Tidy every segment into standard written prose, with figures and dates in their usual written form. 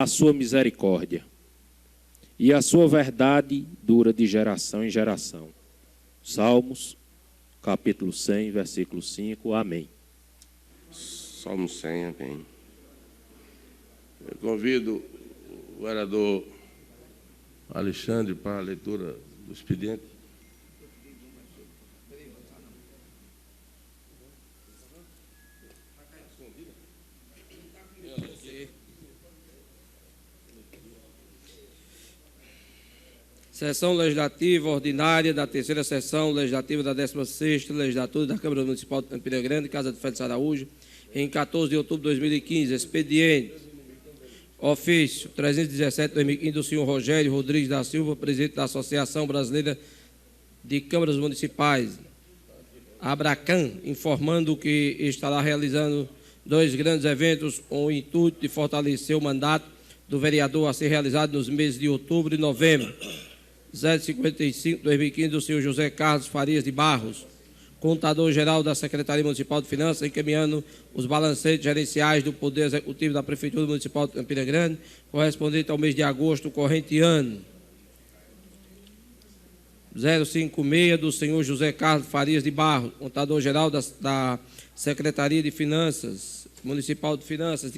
a sua misericórdia, e a sua verdade dura de geração em geração. Salmos, capítulo 100, versículo 5. Amém. Salmo 100, amém. Eu convido o vereador Alexandre para a leitura do expediente. Sessão Legislativa Ordinária da terceira Sessão Legislativa da 16ª Legislatura da Câmara Municipal de Campina Grande, Casa de Félix Araújo, em 14 de outubro de 2015. Expediente. Ofício 317/2015 do senhor Rogério Rodrigues da Silva, presidente da Associação Brasileira de Câmaras Municipais, Abracam, informando que estará realizando 2 grandes eventos com o intuito de fortalecer o mandato do vereador a ser realizado nos meses de outubro e novembro. 055/2015 do senhor José Carlos Farias de Barros, contador-geral da Secretaria Municipal de Finanças, encaminhando os balancetes gerenciais do Poder Executivo da Prefeitura Municipal de Campina Grande, correspondente ao mês de agosto do corrente ano. 056 do senhor José Carlos Farias de Barros, contador-geral da Secretaria de Finanças, Municipal de Finanças,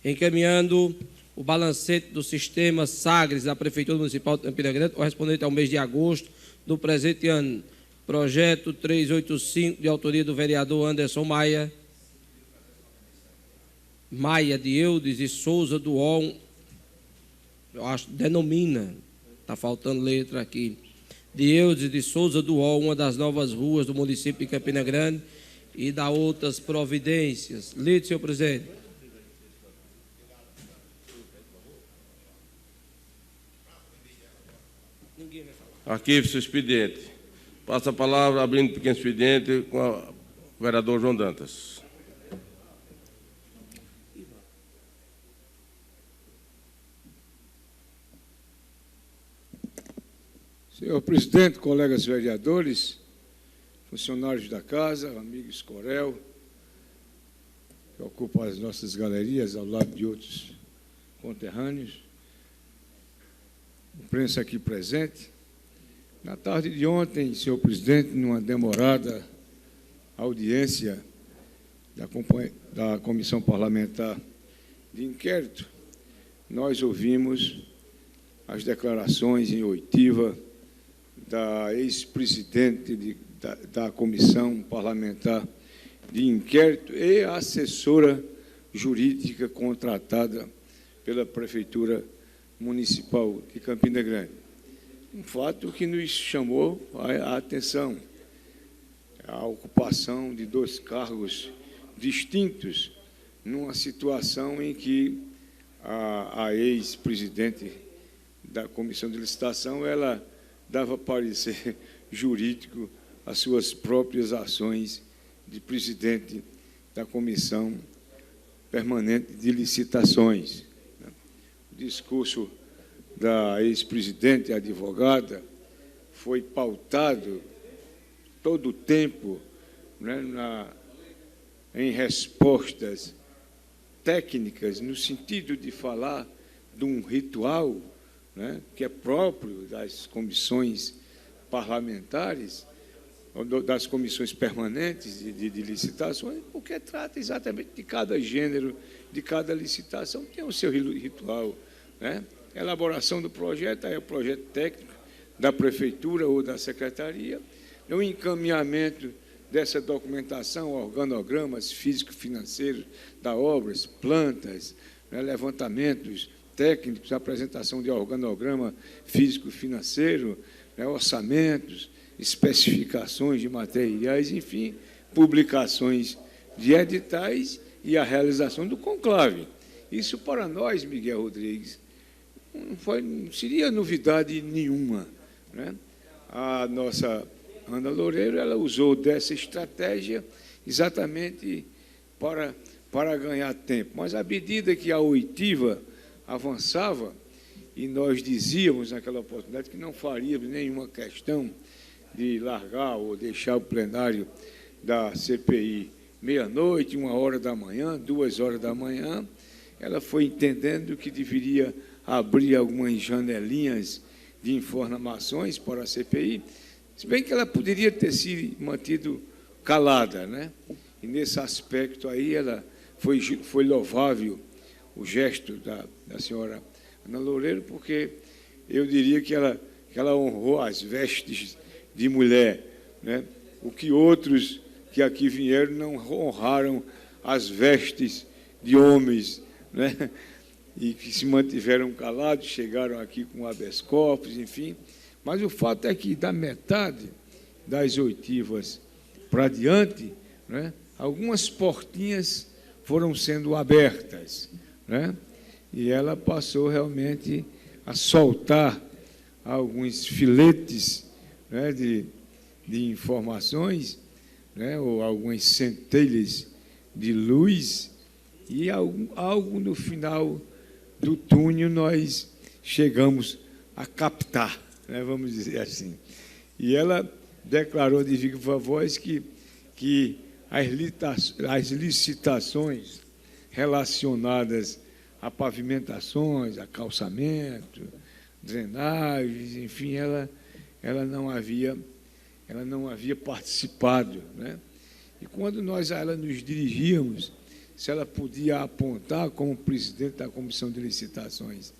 encaminhando o balancete do sistema Sagres da Prefeitura Municipal de Campina Grande, correspondente ao mês de agosto do presente ano. Projeto 385, de autoria do vereador Anderson Maia de Eudes e Souza do ON, eu acho, denomina, está faltando letra aqui, de Eudes de Souza do ON, uma das novas ruas do município de Campina Grande, e da outras providências. Lide, senhor presidente. Arquivo seu expediente. Passa a palavra, abrindo o pequeno expediente, com o vereador João Dantas. Senhor presidente, colegas vereadores, funcionários da casa, amigo Escorel, que ocupa as nossas galerias ao lado de outros conterrâneos, imprensa aqui presente. Na tarde de ontem, senhor presidente, numa demorada audiência da Comissão Parlamentar de Inquérito, nós ouvimos as declarações em oitiva da ex-presidente da Comissão Parlamentar de Inquérito e a assessora jurídica contratada pela Prefeitura Municipal de Campina Grande. Um fato que nos chamou a atenção, a ocupação de 2 cargos distintos, numa situação em que a ex-presidente da Comissão de Licitação, ela dava parecer jurídico às suas próprias ações de presidente da Comissão Permanente de Licitações. O discurso da ex-presidente advogada foi pautado todo o tempo, né, em respostas técnicas, no sentido de falar de um ritual, né, que é próprio das comissões parlamentares, das comissões permanentes de licitações, porque trata exatamente de cada gênero, de cada licitação, tem o seu ritual, né? Elaboração do projeto, aí é o projeto técnico da Prefeitura ou da Secretaria, o encaminhamento dessa documentação, organogramas físico-financeiros da obras, plantas, né, levantamentos técnicos, apresentação de organograma físico-financeiro, né, orçamentos, especificações de materiais, enfim, publicações de editais e a realização do conclave. Isso para nós, Miguel Rodrigues, não seria novidade nenhuma, né? A nossa Ana Loureiro, ela usou dessa estratégia exatamente para ganhar tempo. Mas à medida que a oitiva avançava, e nós dizíamos naquela oportunidade que não faríamos nenhuma questão de largar ou deixar o plenário da CPI meia-noite, 1h da manhã, 2h da manhã, ela foi entendendo que deveria abrir algumas janelinhas de informações para a CPI, se bem que ela poderia ter se mantido calada, né? E nesse aspecto aí ela foi louvável o gesto da senhora Ana Loureiro, porque eu diria que ela honrou as vestes de mulher, né? O que outros que aqui vieram não honraram as vestes de homens, né? E que se mantiveram calados, chegaram aqui com habeas corpus, enfim. Mas o fato é que, da metade das oitivas para diante, né, algumas portinhas foram sendo abertas, né, e ela passou realmente a soltar alguns filetes, né, de informações, né, ou algumas centelhas de luz, e algo no final do túnel nós chegamos a captar, né, vamos dizer assim. E ela declarou de viva voz que as licitações relacionadas a pavimentações, a calçamento, drenagens, enfim, ela não havia participado, né? E quando nós a ela nos dirigíamos, se ela podia apontar como presidente da Comissão de Licitações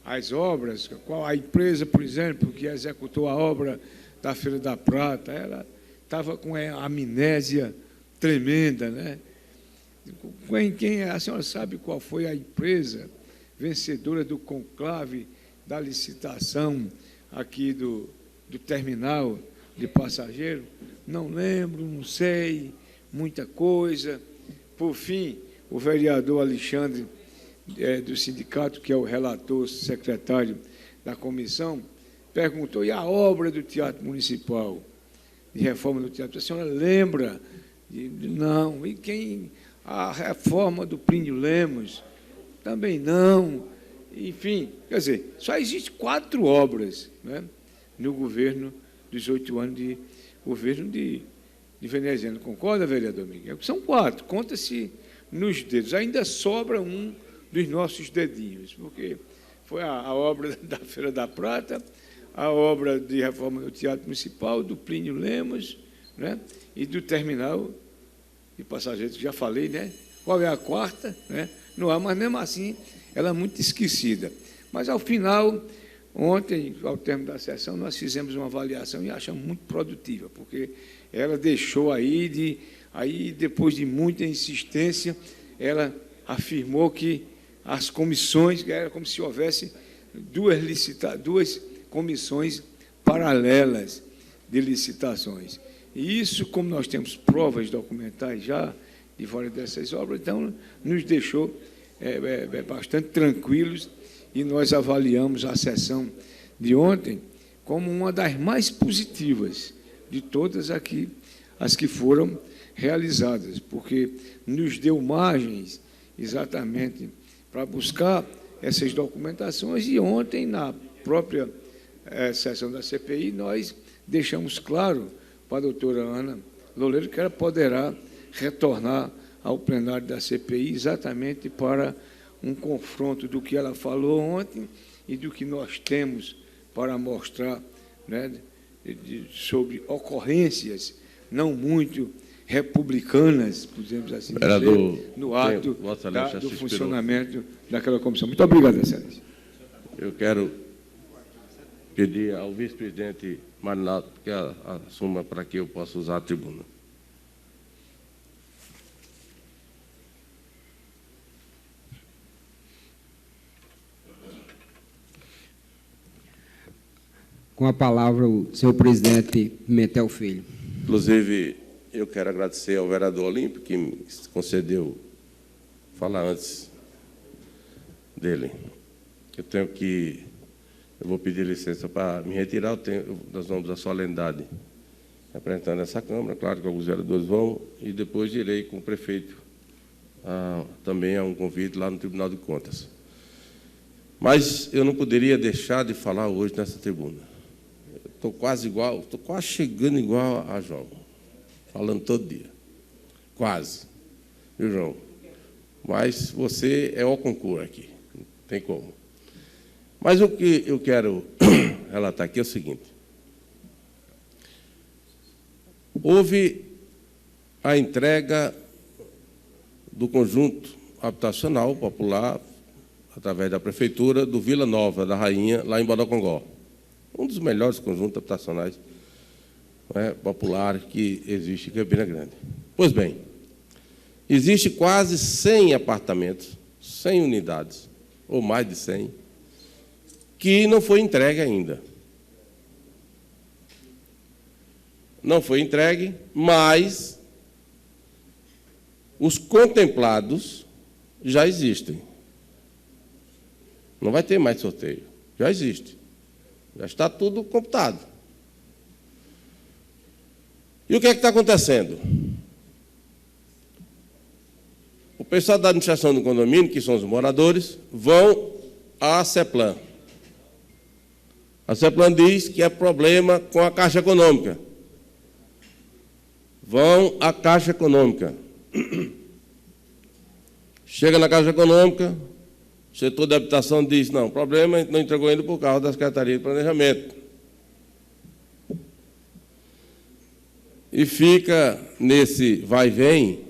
as obras, qual a empresa, por exemplo, que executou a obra da Feira da Prata, ela estava com a amnésia tremenda, né? A senhora sabe qual foi a empresa vencedora do conclave da licitação aqui do terminal de passageiro? Não lembro, não sei, muita coisa. Por fim, o vereador Alexandre, do sindicato, que é o relator, secretário da comissão, perguntou: e a obra do Teatro Municipal, de reforma do teatro? A senhora lembra? Não. E quem? A reforma do Plínio Lemos? Também não. Enfim, quer dizer, só existe 4 obras, né, no governo dos 8 anos de governo de veneziano. Concorda, vereador Miguel? São 4, conta-se nos dedos. Ainda sobra um dos nossos dedinhos, porque foi a obra da Feira da Prata, a obra de reforma do Teatro Municipal, do Plínio Lemos, né, e do terminal de passageiros, que já falei, né? Qual é a 4ª? Né? Não há, mas mesmo assim ela é muito esquecida. Mas, ao final, ontem, ao término da sessão, nós fizemos uma avaliação e achamos muito produtiva, porque ela deixou aí, depois de muita insistência, ela afirmou que as comissões, era como se houvesse duas comissões paralelas de licitações. E isso, como nós temos provas documentais já de várias dessas obras, então nos deixou bastante tranquilos, e nós avaliamos a sessão de ontem como uma das mais positivas de todas aqui, as que foram realizadas, porque nos deu margens exatamente para buscar essas documentações, e ontem, na própria sessão da CPI, nós deixamos claro para a doutora Ana Loureiro que ela poderá retornar ao plenário da CPI exatamente para um confronto do que ela falou ontem e do que nós temos para mostrar, né, sobre ocorrências não muito republicanas, podemos assim dizer, no ato do funcionamento daquela comissão. Muito obrigado, Excelência. Eu quero pedir ao vice-presidente Marinato que assuma para que eu possa usar a tribuna. Com a palavra, o senhor presidente Pimentel Filho. Inclusive, eu quero agradecer ao vereador Olímpio, que me concedeu falar antes dele. Eu vou pedir licença para me retirar, nós vamos à solenidade representando essa Câmara, claro que alguns vereadores vão, e depois irei com o prefeito também a um convite lá no Tribunal de Contas. Mas eu não poderia deixar de falar hoje nessa tribuna. Estou quase chegando igual a João, falando todo dia. Quase. Viu, João? mas você é o concurso aqui, não tem como. Mas o que eu quero relatar aqui é o seguinte. Houve a entrega do conjunto habitacional popular, através da Prefeitura, do Vila Nova da Rainha, lá em Bodocongó. Um dos melhores conjuntos habitacionais populares que existe em Campina Grande. Pois bem, existe quase 100 apartamentos, 100 unidades, ou mais de 100, que não foi entregue ainda. Não foi entregue, mas os contemplados já existem. Não vai ter mais sorteio, já existe. Já está tudo computado. E o que é que está acontecendo? O pessoal da administração do condomínio, que são os moradores, vão à CEPLAN. A CEPLAN diz que é problema com a Caixa Econômica. Vão à Caixa Econômica. Chega na Caixa Econômica, o setor de habitação diz, não, o problema a gente não entregou ainda por causa da Secretaria de Planejamento. E fica nesse vai e vem.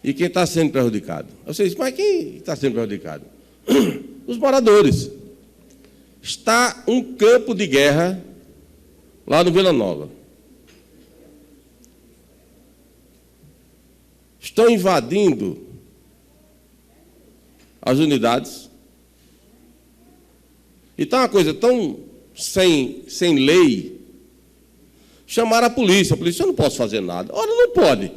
E quem está sendo prejudicado? Vocês, mas quem está sendo prejudicado? Os moradores. Está um campo de guerra lá no Vila Nova. Estão invadindo as unidades. E está uma coisa tão sem lei. Chamaram a polícia eu não posso fazer nada. Ora, não pode.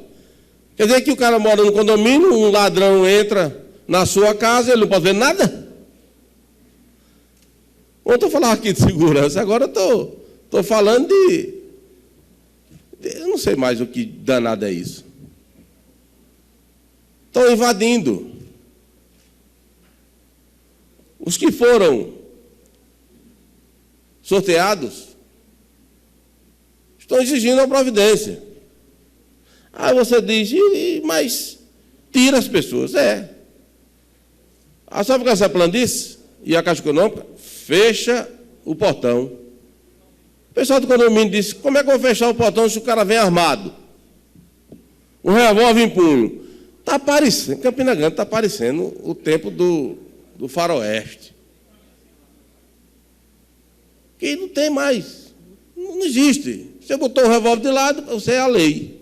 Quer dizer que o cara mora no condomínio, um ladrão entra na sua casa, ele não pode ver nada? Ontem eu falava aqui de segurança, agora eu estou falando de... Eu não sei mais o que danado é isso. Estão invadindo. Os que foram sorteados estão exigindo a providência. Aí você diz, mas tira as pessoas. Sabe o que essa plana disse? E a Caixa Econômica fecha o portão. O pessoal do condomínio disse, como é que eu vou fechar o portão se o cara vem armado? Um revólver em punho. Está parecendo, Campina Grande está parecendo o tempo do faroeste. Que não tem mais. Não existe. Você botou um revólver de lado, você é a lei.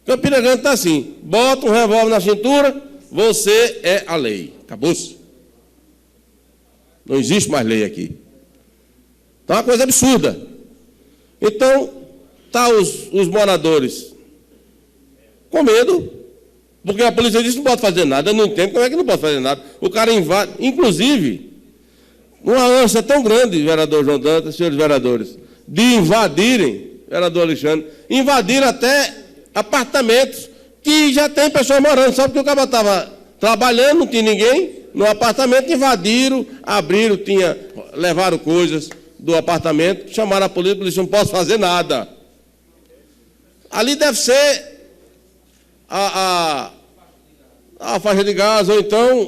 Campina Grande está assim, bota um revólver na cintura, você é a lei. Acabou-se. Não existe mais lei aqui. Então é uma coisa absurda. Então, tá os moradores com medo, porque a polícia diz que não pode fazer nada. Eu não entendo como é que não pode fazer nada. O cara invade, inclusive, uma ânsia tão grande, vereador João Dantas, senhores vereadores, de invadirem, vereador Alexandre, invadiram até apartamentos que já tem pessoas morando, só porque o cara estava trabalhando, não tinha ninguém, no apartamento invadiram, abriram, levaram coisas do apartamento, chamaram a polícia não posso fazer nada. Ali deve ser a faixa de gás, ou então,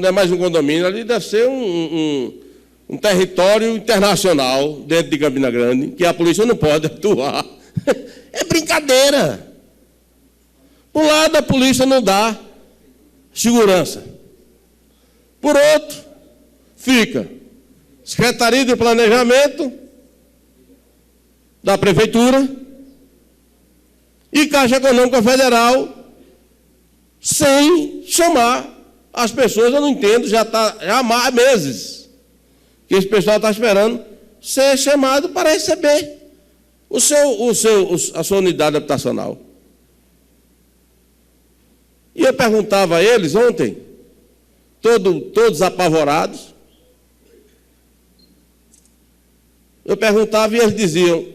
não é mais um condomínio, ali deve ser um território internacional dentro de Campina Grande, que a polícia não pode atuar. É brincadeira. Por um lado, a polícia não dá segurança. Por outro, fica Secretaria de Planejamento da Prefeitura e Caixa Econômica Federal sem chamar as pessoas. Eu não entendo, já há meses que esse pessoal está esperando ser chamado para receber a sua unidade habitacional. E eu perguntava a eles ontem, todos apavorados, eu perguntava e eles diziam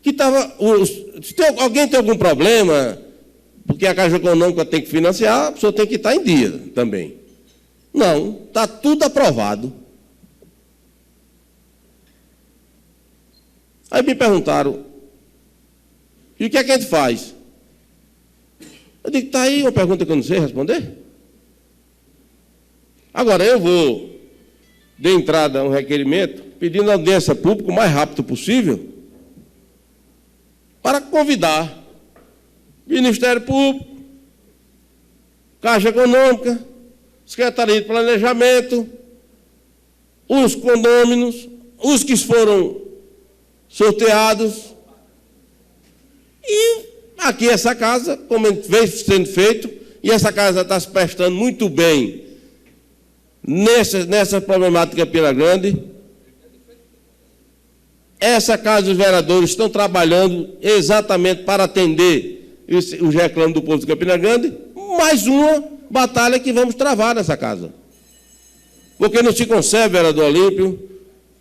que alguém tem algum problema, porque a Caixa Econômica tem que financiar, a pessoa tem que estar em dia também. Não, está tudo aprovado. Aí me perguntaram, e o que é que a gente faz? Eu digo, está aí uma pergunta que eu não sei responder. Agora, eu vou de entrada a um requerimento pedindo audiência pública o mais rápido possível para convidar Ministério Público, Caixa Econômica, Secretaria de Planejamento, os condôminos, os que foram sorteados. E aqui essa casa, como vem sendo feito, e essa casa está se prestando muito bem nessa problemática Campina Grande. Essa casa, os vereadores estão trabalhando exatamente para atender os reclamos do povo de Campina Grande. Mais uma batalha que vamos travar nessa casa. Porque não se concebe, vereador Olímpio,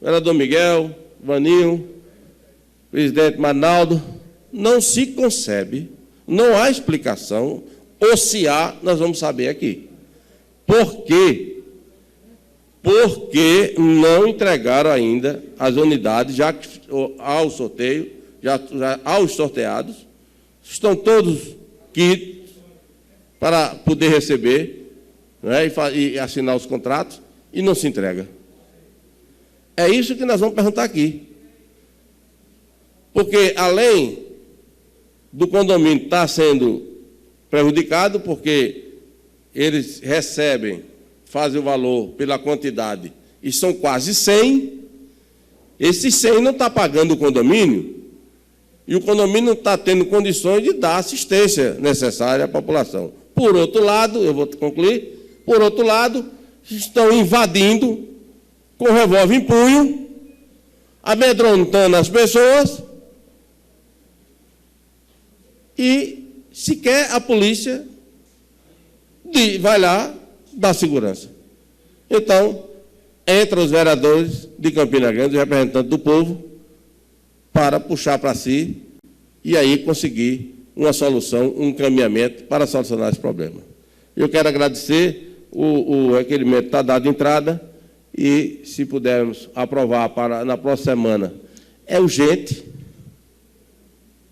vereador Miguel, Vaninho, presidente Manaldo, não se concebe, não há explicação, ou se há, nós vamos saber aqui. Por quê? Porque não entregaram ainda as unidades, já que ao sorteio, já aos sorteados, estão todos quites para poder receber, né, e assinar os contratos, e não se entrega. É isso que nós vamos perguntar aqui. Porque, além do condomínio estar sendo prejudicado, porque eles recebem, fazem o valor pela quantidade, e são quase 100, esses 100 não estão pagando o condomínio, e o condomínio não está tendo condições de dar assistência necessária à população. Por outro lado, eu vou concluir, por outro lado, estão invadindo com revólver em punho, amedrontando as pessoas, e sequer a polícia vai lá dar segurança. Então, entra os vereadores de Campina Grande, os representantes do povo, para puxar para si e aí conseguir uma solução, um encaminhamento para solucionar esse problema. Eu quero agradecer, o requerimento está dado entrada e, se pudermos aprovar para na próxima semana, é urgente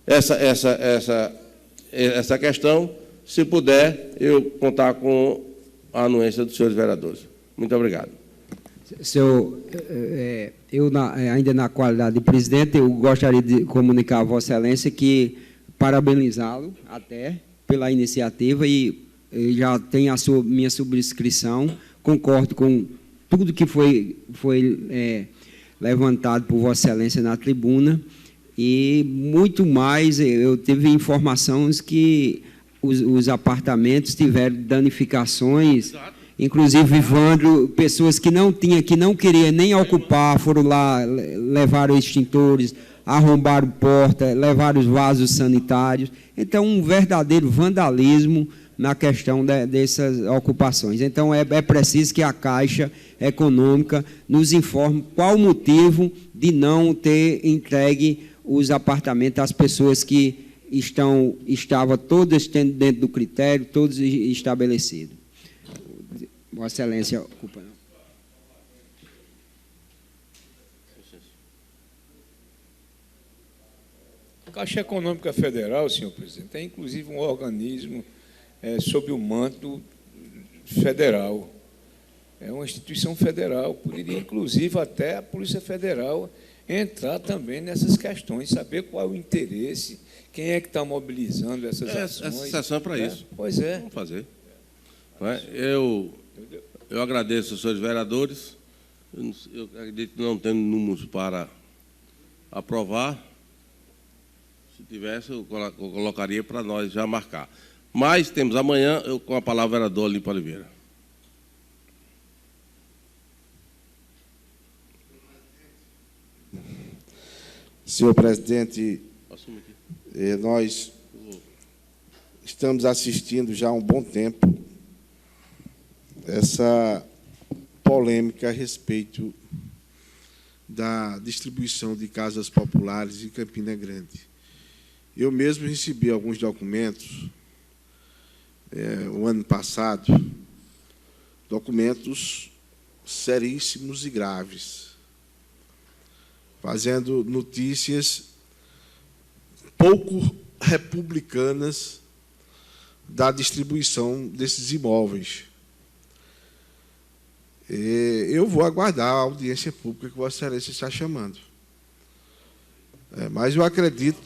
essa questão. Se puder, eu contar com a anuência dos senhores vereadores. Muito obrigado. Senhor, ainda na qualidade de presidente, eu gostaria de comunicar a Vossa Excelência que parabenizá-lo até pela iniciativa e já tem a minha subscrição, concordo com tudo que foi levantado por Vossa Excelência na tribuna e muito mais, eu tive informações que os apartamentos tiveram danificações, inclusive, Ivandro, pessoas que não queriam nem ocupar, foram lá, levaram extintores, arrombaram porta, levaram os vasos sanitários. Então, um verdadeiro vandalismo na questão dessas ocupações. Então, é preciso que a Caixa Econômica nos informe qual o motivo de não ter entregue os apartamentos às pessoas que estavam todas dentro do critério, todos estabelecidos. Vossa Excelência, ocupa. A Caixa Econômica Federal, senhor presidente, é inclusive um organismo sob o manto federal. É uma instituição federal, poderia, inclusive, até a Polícia Federal entrar também nessas questões, saber qual é o interesse, quem é que está mobilizando essas ações. Essa sessão é para isso. Pois é. Vamos fazer. Eu agradeço aos senhores vereadores. Eu acredito que não tendo números para aprovar. Se tivesse, eu colocaria para nós já marcar. Mas temos amanhã, com a palavra, o vereador Olímpio Oliveira. Senhor presidente, nós estamos assistindo já há um bom tempo essa polêmica a respeito da distribuição de casas populares em Campina Grande. Eu mesmo recebi alguns documentos, o ano passado, documentos seríssimos e graves, fazendo notícias pouco republicanas da distribuição desses imóveis. Eu vou aguardar a audiência pública que Vossa Excelência está chamando. Mas eu acredito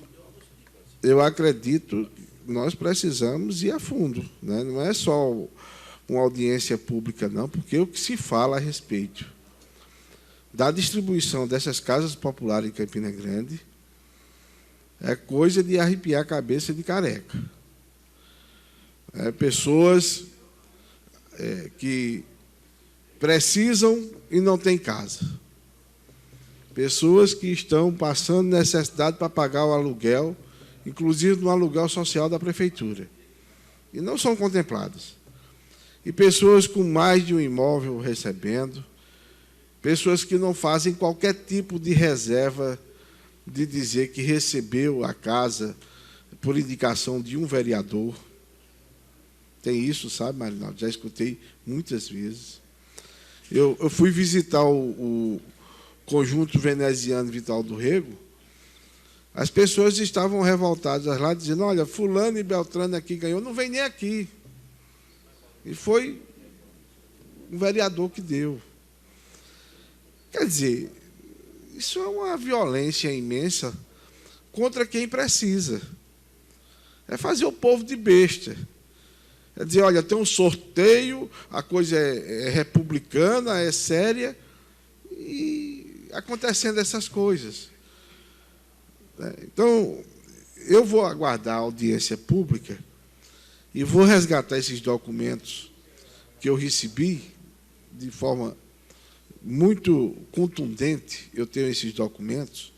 que nós precisamos ir a fundo, né? Não é só uma audiência pública, não, porque o que se fala a respeito da distribuição dessas casas populares em Campina Grande é coisa de arrepiar a cabeça de careca. Pessoas que precisam e não têm casa. Pessoas que estão passando necessidade para pagar o aluguel, inclusive no aluguel social da prefeitura, e não são contempladas. E pessoas com mais de um imóvel recebendo, pessoas que não fazem qualquer tipo de reserva de dizer que recebeu a casa por indicação de um vereador. Tem isso, sabe, Marinaldo? Já escutei muitas vezes. Eu fui visitar o conjunto veneziano Vital do Rego. As pessoas estavam revoltadas lá, dizendo: olha, fulano e Beltrano aqui ganhou, não vem nem aqui. E foi um vereador que deu. Quer dizer, isso é uma violência imensa contra quem precisa. É fazer o povo de besta. É dizer, olha, tem um sorteio, a coisa é republicana, é séria, e acontecendo essas coisas. Então, eu vou aguardar a audiência pública e vou resgatar esses documentos que eu recebi de forma muito contundente. Eu tenho esses documentos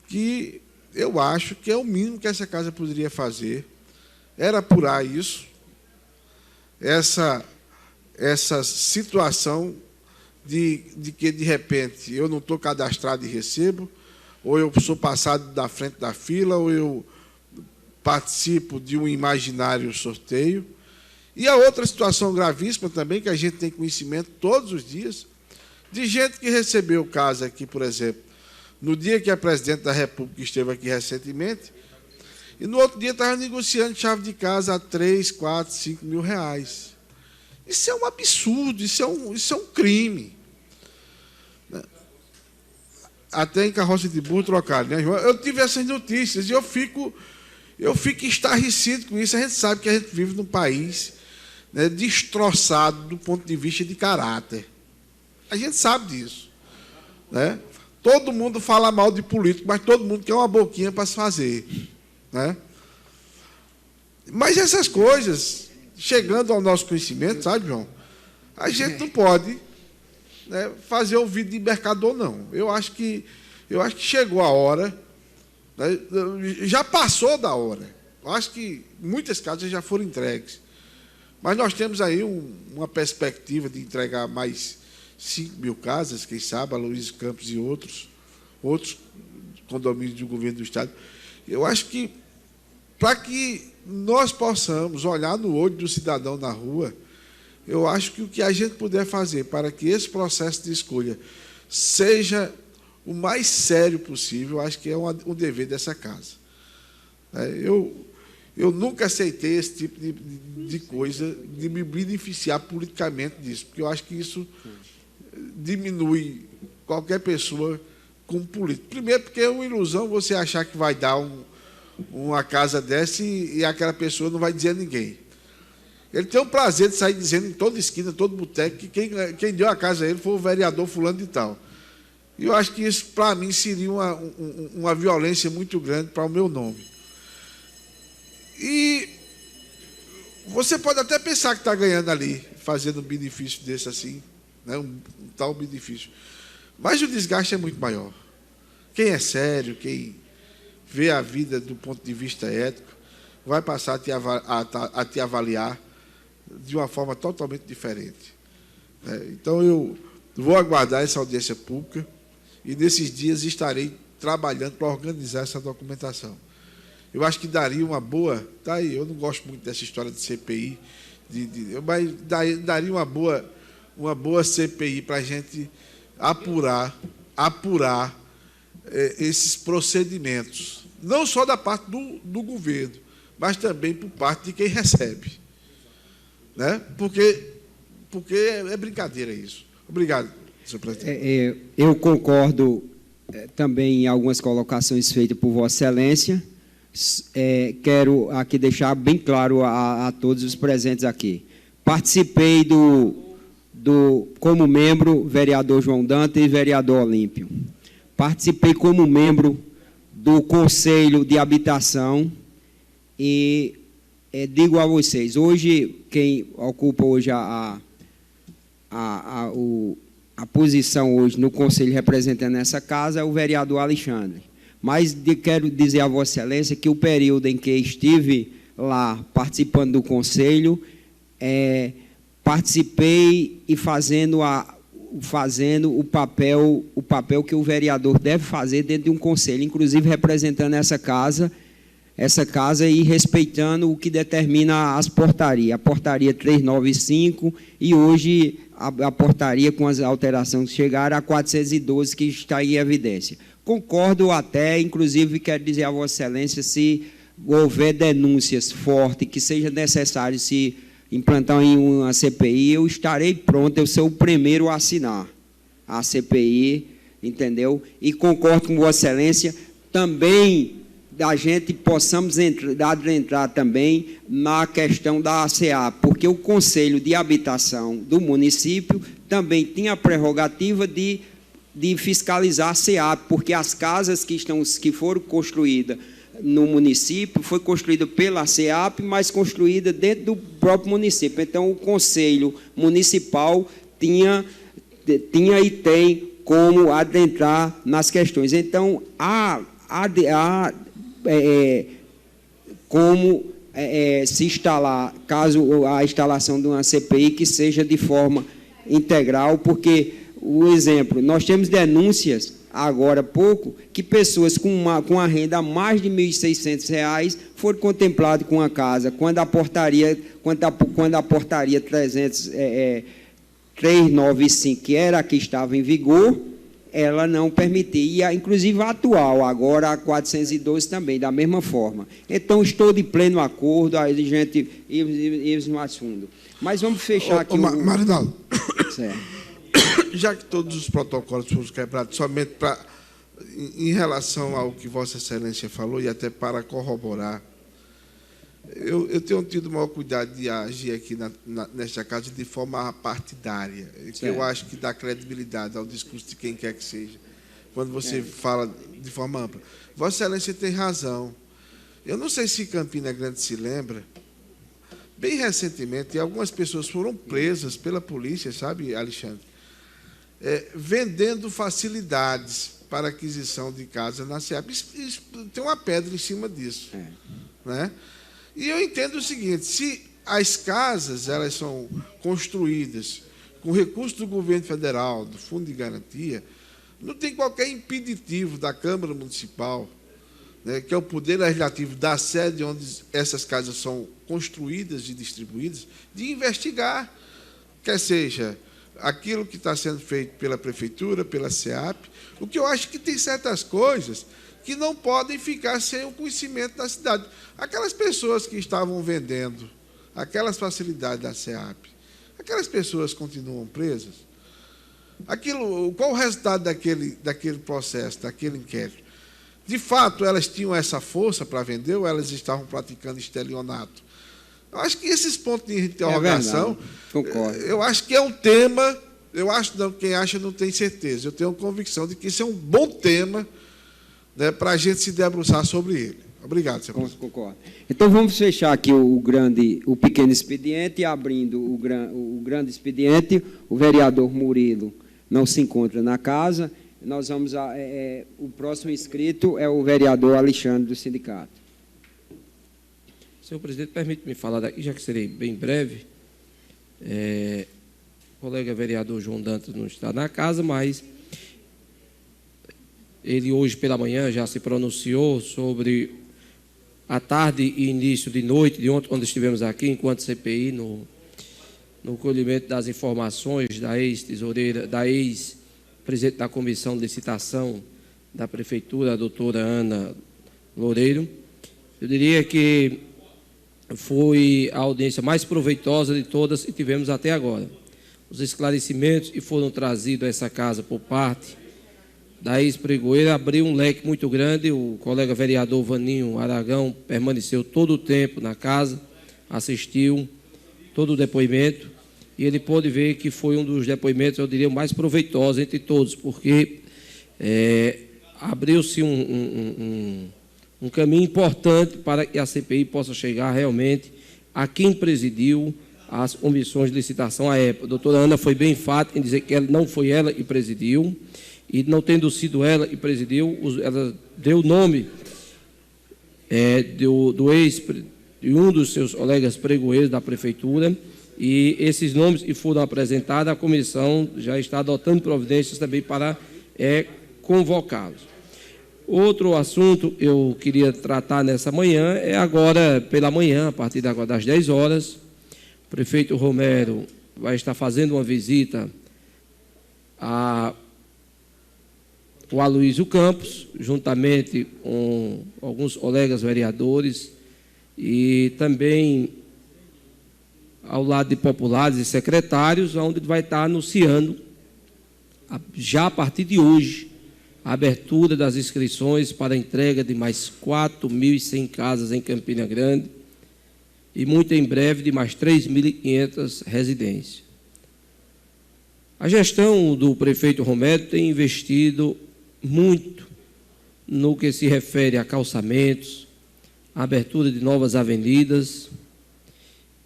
que eu acho que é o mínimo que essa casa poderia fazer, era apurar isso, essa situação de que, de repente, eu não estou cadastrado e recebo, ou eu sou passado da frente da fila, ou eu participo de um imaginário sorteio. E a outra situação gravíssima também, que a gente tem conhecimento todos os dias, de gente que recebeu casa aqui, por exemplo, no dia que a presidente da República esteve aqui recentemente, e no outro dia estava negociando chave de casa a 3, 4, 5 mil reais. Isso é um absurdo, isso é um crime. Até em carroça de burro trocaram, né, João? Eu tive essas notícias e eu fico estarrecido com isso. A gente sabe que a gente vive num país, né, destroçado do ponto de vista de caráter. A gente sabe disso, né? Todo mundo fala mal de político, mas todo mundo quer uma boquinha para se fazer, né? Mas essas coisas, chegando ao nosso conhecimento, sabe, João, a gente não pode, né, fazer ouvido de mercador, não. Eu acho que chegou a hora, né, já passou da hora. Eu acho que muitas casas já foram entregues. Mas nós temos aí uma perspectiva de entregar mais 5 mil casas, quem sabe, a Luiz Campos e outros condomínios do governo do Estado. Eu acho que, para que nós possamos olhar no olho do cidadão na rua, eu acho que o que a gente puder fazer para que esse processo de escolha seja o mais sério possível, eu acho que é um dever dessa casa. Eu nunca aceitei esse tipo de coisa, de me beneficiar politicamente disso, porque eu acho que isso diminui qualquer pessoa como político. Primeiro, porque é uma ilusão você achar que vai dar uma casa dessa e aquela pessoa não vai dizer a ninguém. Ele tem o prazer de sair dizendo em toda esquina, todo boteco, que quem deu a casa a ele foi o vereador fulano de tal. E eu acho que isso, para mim, seria uma violência muito grande para o meu nome. E você pode até pensar que está ganhando ali, fazendo um benefício desse assim, né, um tal benefício. Mas o desgaste é muito maior. Quem é sério, quem vê a vida do ponto de vista ético, vai passar a te avaliar de uma forma totalmente diferente. Então, eu vou aguardar essa audiência pública e, nesses dias, estarei trabalhando para organizar essa documentação. Eu acho que daria uma boa... Tá aí, eu não gosto muito dessa história de CPI, mas daria uma boa CPI para a gente apurar esses procedimentos, não só da parte do governo, mas também por parte de quem recebe. Né? Porque é brincadeira isso. Obrigado, senhor presidente. Eu concordo também em algumas colocações feitas por Vossa Excelência. Quero aqui deixar bem claro a todos os presentes aqui. Participei como membro, vereador João Dantas e vereador Olímpio. Participei como membro do Conselho de Habitação e digo a vocês, hoje, quem ocupa hoje a posição hoje no Conselho representando essa casa é o vereador Alexandre. Mas quero dizer a Vossa Excelência que o período em que estive lá participando do Conselho, participei e fazendo o papel que o vereador deve fazer dentro de um conselho, inclusive representando essa casa e respeitando o que determina as portarias, a portaria 395 e hoje a portaria com as alterações que chegaram a 412 que está em evidência. Concordo até, inclusive quero dizer a Vossa Excelência, se houver denúncias fortes que seja necessário se implantar em uma CPI, eu estarei pronto, eu sou o primeiro a assinar a CPI, entendeu? E concordo com Vossa Excelência, também da gente possamos entrar também na questão da ACA, porque o Conselho de Habitação do município também tinha a prerrogativa de fiscalizar a CEAP, porque as casas que foram construídas no município foi construída pela CEAP, mas construída dentro do próprio município. Então, o Conselho Municipal tinha e tem como adentrar nas questões. Então, como se instalar, caso a instalação de uma CPI que seja de forma integral, porque, o exemplo, nós temos denúncias, agora há pouco, que pessoas com a renda a mais de R$ 1.600 foram contempladas com a casa, quando a portaria 395, que era a que estava em vigor, ela não permitia, inclusive a atual, agora a 412 também, da mesma forma. Então, estou de pleno acordo, a gente ir mais fundo. Mas vamos fechar aqui... Marinaldo, certo. Já que todos os protocolos foram quebrados, somente em relação ao que Vossa Excelência falou, e até para corroborar, eu tenho tido o maior cuidado de agir aqui nesta casa de forma partidária, que eu acho que dá credibilidade ao discurso de quem quer que seja, quando você fala de forma ampla. Vossa Excelência tem razão. Eu não sei se Campina Grande se lembra, bem recentemente, algumas pessoas foram presas pela polícia, sabe, Alexandre? Vendendo facilidades para aquisição de casa na SEAP. Tem uma pedra em cima disso. Né? E eu entendo o seguinte, se as casas elas são construídas com recursos do governo federal, do Fundo de Garantia, não tem qualquer impeditivo da Câmara Municipal, né, que é o poder legislativo da sede onde essas casas são construídas e distribuídas, de investigar, quer seja aquilo que está sendo feito pela Prefeitura, pela SEAP, o que eu acho que tem certas coisas que não podem ficar sem o conhecimento da cidade. Aquelas pessoas que estavam vendendo aquelas facilidades da SEAP, aquelas pessoas continuam presas? Qual o resultado daquele processo, daquele inquérito? De fato, elas tinham essa força para vender ou elas estavam praticando estelionato? Eu acho que esses pontos de interrogação, concordo. Eu acho que é um tema, quem acha não tem certeza, eu tenho convicção de que isso é um bom tema, né, para a gente se debruçar sobre ele. Obrigado, senhor presidente. Concordo. Então, vamos fechar aqui o pequeno expediente, abrindo o grande expediente. O vereador Murilo não se encontra na casa. Nós vamos o próximo inscrito é o vereador Alexandre, do sindicato. Senhor presidente, permite-me falar daqui, já que serei bem breve. O colega vereador João Dantas não está na casa, mas ele hoje pela manhã já se pronunciou sobre a tarde e início de noite de ontem, quando estivemos aqui, enquanto CPI, no colhimento das informações da ex-tesoureira, da ex-presidente da Comissão de Licitação da Prefeitura, a doutora Ana Loureiro. Eu diria que foi a audiência mais proveitosa de todas que tivemos até agora. Os esclarecimentos que foram trazidos a essa casa por parte da ex-pregoeira abriu um leque muito grande. O colega vereador Vaninho Aragão permaneceu todo o tempo na casa, assistiu todo o depoimento, e ele pôde ver que foi um dos depoimentos, eu diria, mais proveitosos entre todos, porque abriu-se um caminho importante para que a CPI possa chegar realmente a quem presidiu as comissões de licitação à época. A doutora Ana foi bem enfática em dizer que não foi ela que presidiu, e não tendo sido ela que presidiu, ela deu o nome de um dos seus colegas pregoeiros da prefeitura, e esses nomes que foram apresentados, a comissão já está adotando providências também para convocá-los. Outro assunto que eu queria tratar nessa manhã é agora pela manhã, a partir agora das 10 horas, o prefeito Romero vai estar fazendo uma visita ao Aloysio Campos, juntamente com alguns colegas vereadores, e também ao lado de populares e secretários, onde ele vai estar anunciando, já a partir de hoje, a abertura das inscrições para a entrega de mais 4.100 casas em Campina Grande e, muito em breve, de mais 3.500 residências. A gestão do prefeito Romero tem investido muito no que se refere a calçamentos, a abertura de novas avenidas,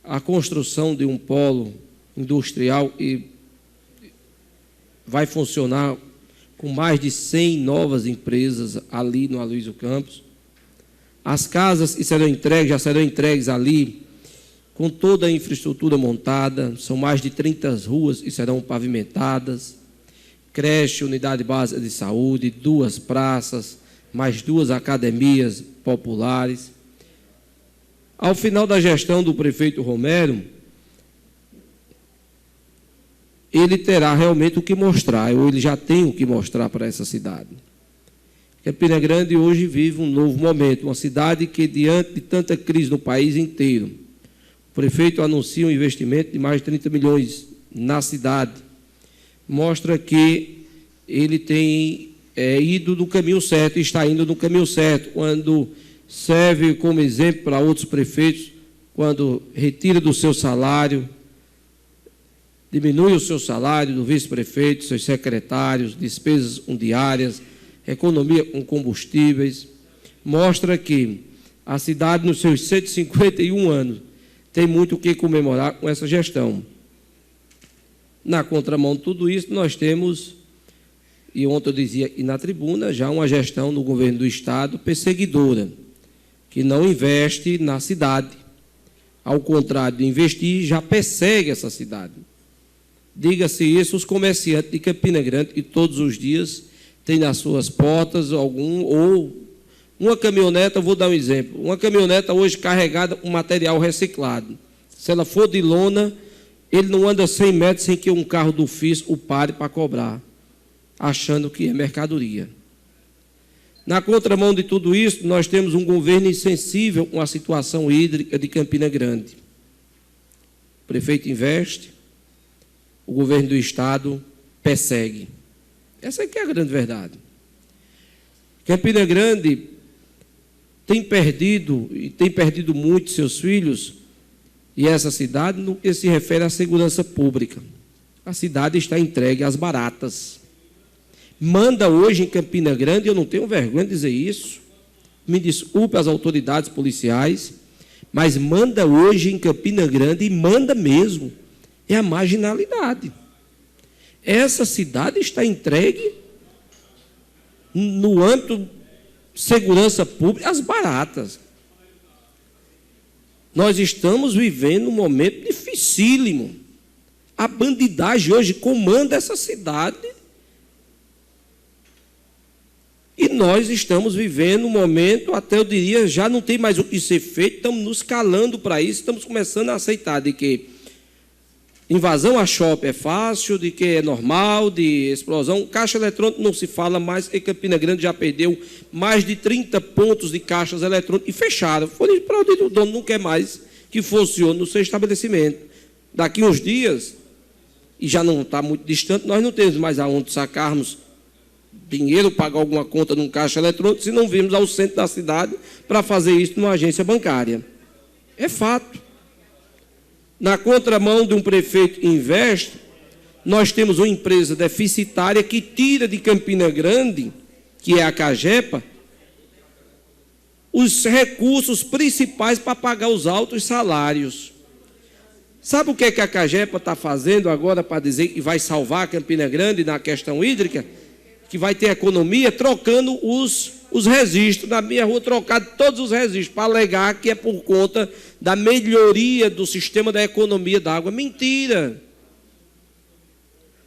a construção de um polo industrial que vai funcionar com mais de 100 novas empresas ali no Aloysio Campos. As casas que serão entregues, já serão entregues ali, com toda a infraestrutura montada, são mais de 30 ruas que serão pavimentadas, creche, unidade básica de saúde, 2 praças, mais 2 academias populares. Ao final da gestão do prefeito Romero, ele terá realmente o que mostrar, ou ele já tem o que mostrar para essa cidade. Campina Grande hoje vive um novo momento, uma cidade que, diante de tanta crise no país inteiro, o prefeito anuncia um investimento de mais de 30 milhões na cidade. Mostra que ele tem ido no caminho certo, está indo no caminho certo, quando serve como exemplo para outros prefeitos, quando retira do seu salário, diminui o seu salário do vice-prefeito, seus secretários, despesas diárias, economia com combustíveis, mostra que a cidade, nos seus 151 anos, tem muito o que comemorar com essa gestão. Na contramão de tudo isso, nós temos, e ontem eu dizia e na tribuna, já uma gestão no governo do Estado perseguidora, que não investe na cidade. Ao contrário de investir, já persegue essa cidade. Diga-se isso, os comerciantes de Campina Grande, que todos os dias têm nas suas portas ou uma caminhoneta, vou dar um exemplo, uma caminhoneta hoje carregada com material reciclado. Se ela for de lona, ele não anda 100 metros sem que um carro do fisco o pare para cobrar, achando que é mercadoria. Na contramão de tudo isso, nós temos um governo insensível com a situação hídrica de Campina Grande. O prefeito investe, o governo do Estado persegue. Essa aqui é a grande verdade. Campina Grande tem perdido muito seus filhos, e essa cidade, no que se refere à segurança pública. A cidade está entregue às baratas. Manda hoje em Campina Grande, eu não tenho vergonha de dizer isso, me desculpe as autoridades policiais, mas manda hoje em Campina Grande, e manda mesmo, é a marginalidade. Essa cidade está entregue no âmbito de segurança pública às baratas. Nós estamos vivendo um momento dificílimo. A bandidagem hoje comanda essa cidade. E nós estamos vivendo um momento, até eu diria, já não tem mais o que ser feito, estamos nos calando para isso, estamos começando a aceitar de que invasão a shopping é fácil, de que é normal, de explosão. Caixa eletrônica não se fala mais, e Campina Grande já perdeu mais de 30 pontos de caixas eletrônicas e fecharam. Foi para onde o dono não quer mais que funcione no seu estabelecimento. Daqui uns dias, e já não está muito distante, nós não temos mais aonde sacarmos dinheiro, pagar alguma conta num caixa eletrônico, se não virmos ao centro da cidade para fazer isso numa agência bancária. É fato. Na contramão de um prefeito que investe, nós temos uma empresa deficitária que tira de Campina Grande, que é a Cagepa, os recursos principais para pagar os altos salários. Sabe o que a Cagepa está fazendo agora para dizer que vai salvar Campina Grande na questão hídrica? Que vai ter economia, trocando os registros. Na minha rua, trocado todos os registros, para alegar que é por conta da melhoria do sistema da economia da água. Mentira!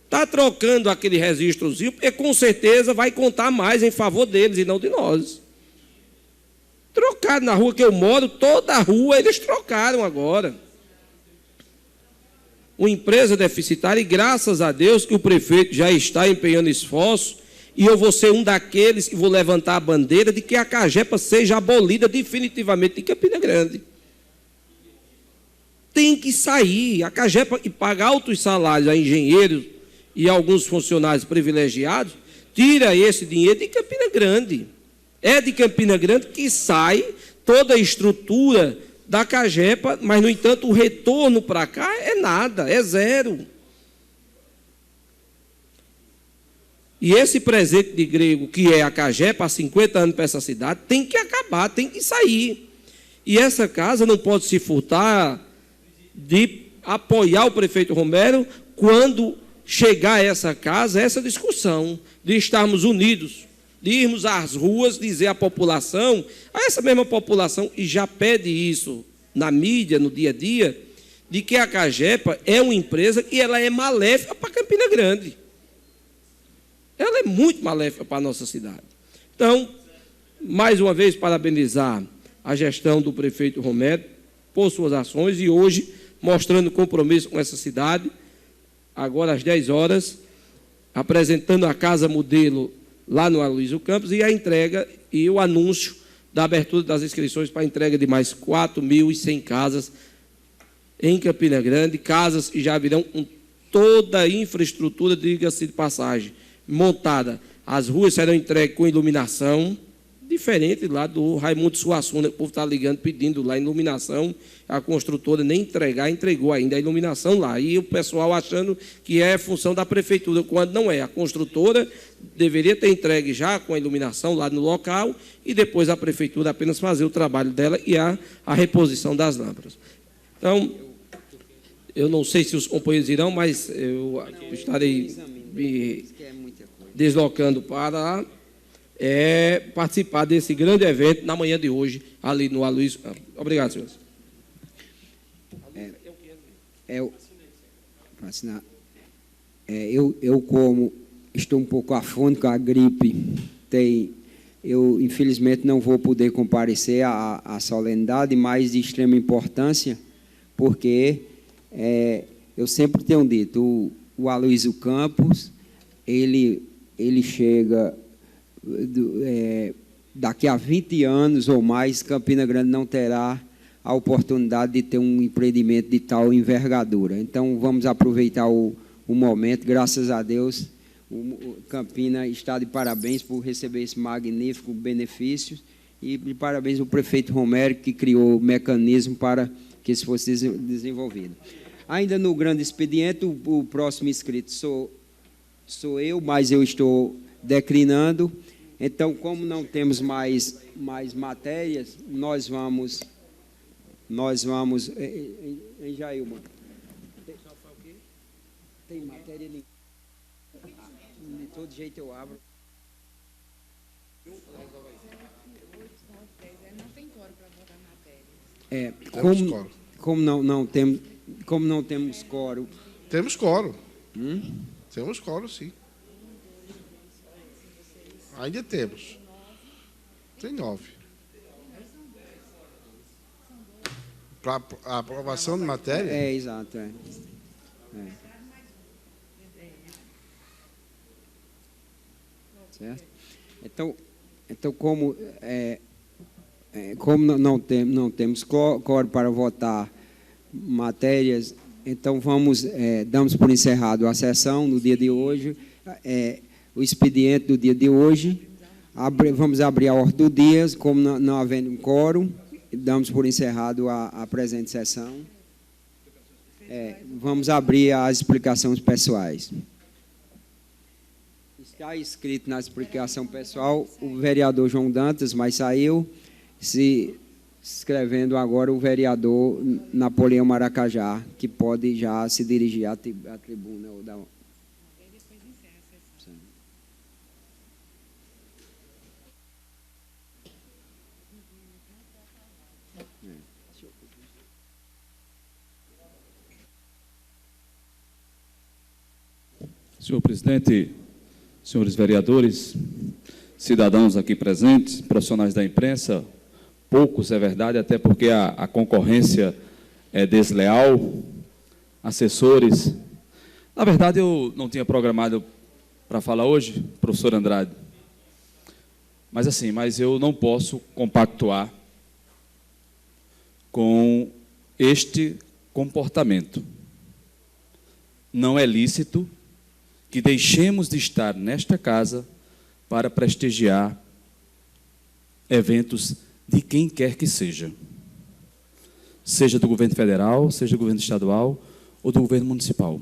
Está trocando aquele registrozinho, porque com certeza vai contar mais em favor deles e não de nós. Trocado na rua que eu moro, toda a rua eles trocaram agora. Uma empresa deficitária, e graças a Deus que o prefeito já está empenhando esforço, e eu vou ser um daqueles que vou levantar a bandeira de que a Cagepa seja abolida definitivamente de Campina Grande. Tem que sair. A Cagepa, e paga altos salários a engenheiros e a alguns funcionários privilegiados, tira esse dinheiro de Campina Grande. É de Campina Grande que sai toda a estrutura da Cagepa, mas, no entanto, o retorno para cá é nada, é zero. E esse presente de grego, que é a Cagepa, há 50 anos para essa cidade, tem que acabar, tem que sair. E essa casa não pode se furtar de apoiar o prefeito Romero quando chegar a essa casa, essa discussão, de estarmos unidos, de irmos às ruas, dizer à população, a essa mesma população, e já pede isso na mídia, no dia a dia, de que a Cagepa é uma empresa que ela é maléfica para Campina Grande. Ela é muito maléfica para a nossa cidade. Então, mais uma vez, parabenizar a gestão do prefeito Romero por suas ações, e hoje, mostrando compromisso com essa cidade, agora às 10 horas, apresentando a Casa Modelo lá no Aloysio Campos, e a entrega e o anúncio da abertura das inscrições para a entrega de mais 4.100 casas em Campina Grande, casas que já virão com toda a infraestrutura, diga-se de passagem, montada. As ruas serão entregues com iluminação, diferente lá do Raimundo Suassuna, o povo está ligando, pedindo lá iluminação, a construtora nem entregou ainda a iluminação lá, e o pessoal achando que é função da prefeitura, quando não é. A construtora deveria ter entregue já com a iluminação lá no local, e depois a prefeitura apenas fazer o trabalho dela e a reposição das lâmpadas. Então, eu não sei se os companheiros irão, mas eu estarei me deslocando para participar desse grande evento na manhã de hoje, ali no Aloysio. Obrigado, senhores. Eu como estou um pouco afônico, a gripe eu infelizmente não vou poder comparecer à solenidade, mas de extrema importância, porque eu sempre tenho dito, o Aloysio Campos, ele chega, daqui a 20 anos ou mais, Campina Grande não terá a oportunidade de ter um empreendimento de tal envergadura. Então, vamos aproveitar o momento. Graças a Deus, Campina está de parabéns por receber esse magnífico benefício, e de parabéns ao prefeito Romero, que criou o mecanismo para que isso fosse desenvolvido. Ainda no grande expediente, o próximo inscrito sou eu, mas eu estou declinando. Então, como não temos mais matérias, nós vamos em Jailma. Tem matéria de todo jeito eu abro. Não tem coro para votar matéria. Como não temos coro. Temos coro. Temos coro, sim. Ainda temos. Tem 9. Para a aprovação de matéria? Exato. Certo? Então como não temos coro para votar matérias. Então, damos por encerrado a sessão no dia de hoje, o expediente do dia de hoje. Vamos abrir a ordem do dia, como não havendo um quórum, damos por encerrado a presente sessão. Vamos abrir as explicações pessoais. Está escrito na explicação pessoal o vereador João Dantas, mas saiu se escrevendo agora o vereador Napoleão Maracajá, que pode já se dirigir à tribuna. Senhor presidente, senhores vereadores, cidadãos aqui presentes, profissionais da imprensa, poucos, é verdade, até porque a concorrência é desleal, assessores. Na verdade, eu não tinha programado para falar hoje, professor Andrade, mas eu não posso compactuar com este comportamento. Não é lícito que deixemos de estar nesta casa para prestigiar eventos de quem quer que seja do governo federal, seja do governo estadual ou do governo municipal.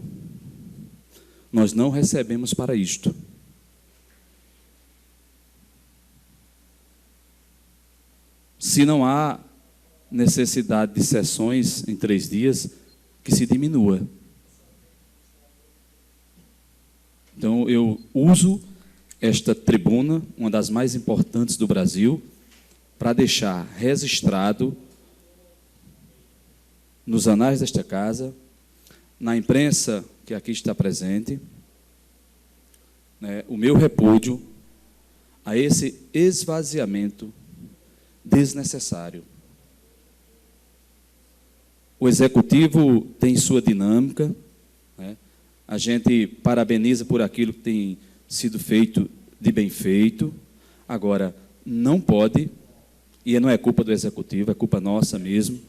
Nós não recebemos para isto. Se não há necessidade de sessões em 3 dias, que se diminua. Então, eu uso esta tribuna, uma das mais importantes do Brasil, para deixar registrado nos anais desta casa, na imprensa que aqui está presente, o meu repúdio a esse esvaziamento desnecessário. O Executivo tem sua dinâmica, a gente parabeniza por aquilo que tem sido feito de bem feito. Agora, não pode, e não é culpa do Executivo, é culpa nossa mesmo.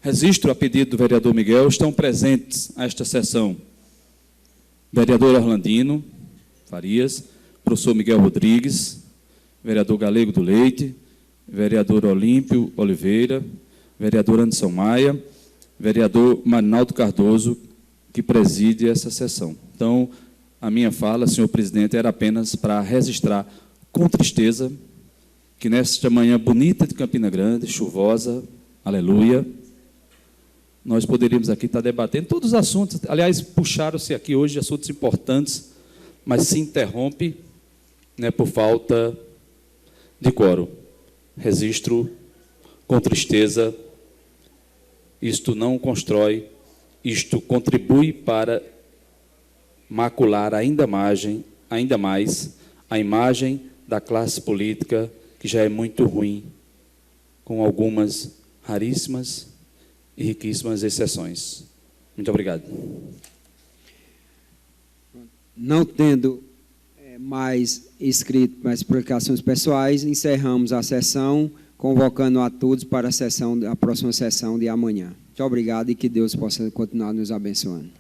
Registro a pedido do vereador Miguel, estão presentes a esta sessão vereador Orlandino Farias, professor Miguel Rodrigues, vereador Galego do Leite, vereador Olímpio Oliveira, vereador Anderson Maia, vereador Marinaldo Cardoso, que preside essa sessão. Então, a minha fala, senhor presidente, era apenas para registrar com tristeza que nesta manhã bonita de Campina Grande, chuvosa, aleluia, nós poderíamos aqui estar debatendo todos os assuntos. Aliás, puxaram-se aqui hoje assuntos importantes, mas se interrompe por falta de quórum. Registro com tristeza, isto não constrói, isto contribui para macular ainda mais a imagem da classe política, que já é muito ruim, com algumas raríssimas e riquíssimas exceções. Muito obrigado. Não tendo mais escrito mais explicações pessoais, encerramos a sessão, convocando a todos para a próxima sessão de amanhã. Muito obrigado e que Deus possa continuar nos abençoando.